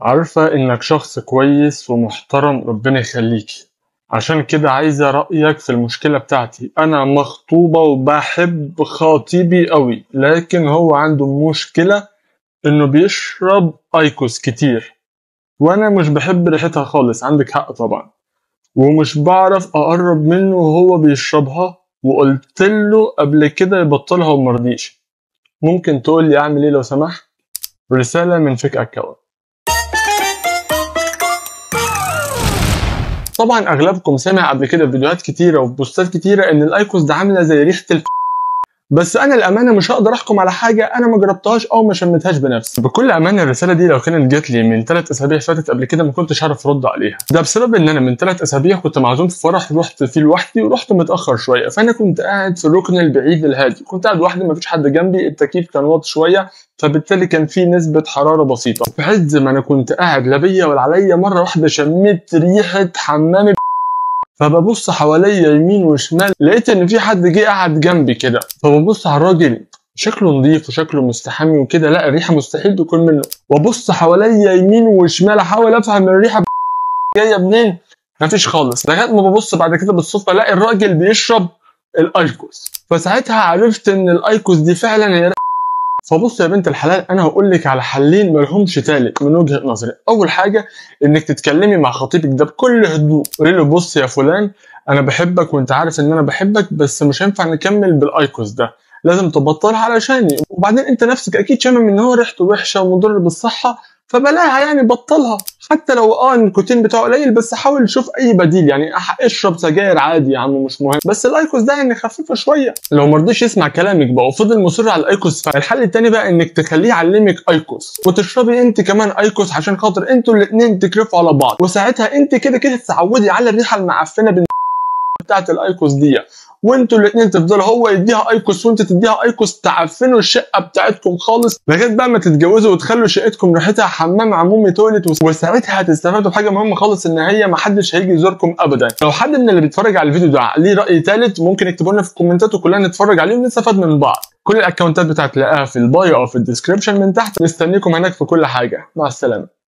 عارفة إنك شخص كويس ومحترم، ربنا يخليكي. عشان كده عايزة رأيك في المشكلة بتاعتي. أنا مخطوبة وبحب خطيبي قوي، لكن هو عنده مشكلة إنه بيشرب أيكوس كتير، وأنا مش بحب ريحتها خالص، عندك حق طبعا، ومش بعرف أقرب منه وهو بيشربها، وقلت له قبل كده يبطلها ومرضيش. ممكن تقول لي أعمل إيه لو سمحت؟ رسالة من فيك أكاونت. طبعا اغلبكم سمع قبل كده في فيديوهات كتيره وفي بوستات كتيره ان الايكوس ده عامله زي ريحه بس انا الامانه مش هقدر احكم على حاجه انا ما جربتهاش او ما شمتهاش بنفسي. بكل امانه الرساله دي لو كانت جات لي من 3 اسابيع فاتت قبل كده ما كنتش هعرف ارد عليها. ده بسبب ان انا من 3 اسابيع كنت معزوم في فرح رحت فيه لوحدي ورحت متاخر شويه، فانا كنت قاعد في الركن البعيد الهادي، كنت قاعد لوحدي ما فيش حد جنبي، التكييف كان واطي شويه فبالتالي كان في نسبه حراره بسيطه. في عز ما انا كنت قاعد لا بيا ولا عليا مره واحده شميت ريحه حمام، فببص حواليا يمين وشمال لقيت ان في حد جه قاعد جنبي كده، فببص على الراجل شكله نظيف وشكله مستحمي وكده، لا الريحه مستحيل تكون منه، وابص حواليا يمين وشمال احاول افهم الريحه جايه منين، مفيش خالص، لغايه ما ببص بعد كده بالصدفه الاقي الراجل بيشرب الايكوس، فساعتها عرفت ان الايكوس دي فعلا هي. فبص يا بنت الحلال، انا هقول لك على حلين ملهمش تالت من وجهه نظري. اول حاجه انك تتكلمي مع خطيبك ده بكل هدوء، قولي له بص يا فلان انا بحبك وانت عارف ان انا بحبك، بس مش هينفع نكمل بالايكوس ده، لازم تبطلها علشاني، وبعدين انت نفسك اكيد شامم ان هو ريحته وحشه ومضر بالصحه، فبلاها يعني بطلها، حتى لو النيكوتين بتاعه قليل بس حاول تشوف اي بديل، يعني اشرب سجاير عادي يا عم مش مهم، بس الايكوس ده يعني خفيفه شويه. لو ما رضيش يسمع كلامك بقى وفضل مصر على الايكوس، فالحل التاني بقى انك تخليه يعلمك ايكوس وتشربي انت كمان ايكوس عشان خاطر انتوا الاثنين تكرفوا على بعض، وساعتها انت كده كده تتعودي على الريحه المعفنه بتاعت الايكوس دي، وانتوا الاثنين تفضلوا هو يديها ايكوس وانت تديها ايكوس، تعفنوا الشقه بتاعتكم خالص لغايه بقى ما تتجوزوا وتخلوا شقتكم ريحتها حمام عمومي تويلت، وساعتها هتستفادوا بحاجه مهمه خالص، ان هي ما حدش هيجي يزوركم ابدا. لو حد من اللي بيتفرج على الفيديو ده ليه راي ثالث ممكن يكتبوا لنا في الكومنتات وكلنا نتفرج عليه ونستفاد من بعض. كل الاكونتات بتاعت تلاقيها في البايو او في الديسكربشن من تحت، مستنيكم هناك في كل حاجه. مع السلامه.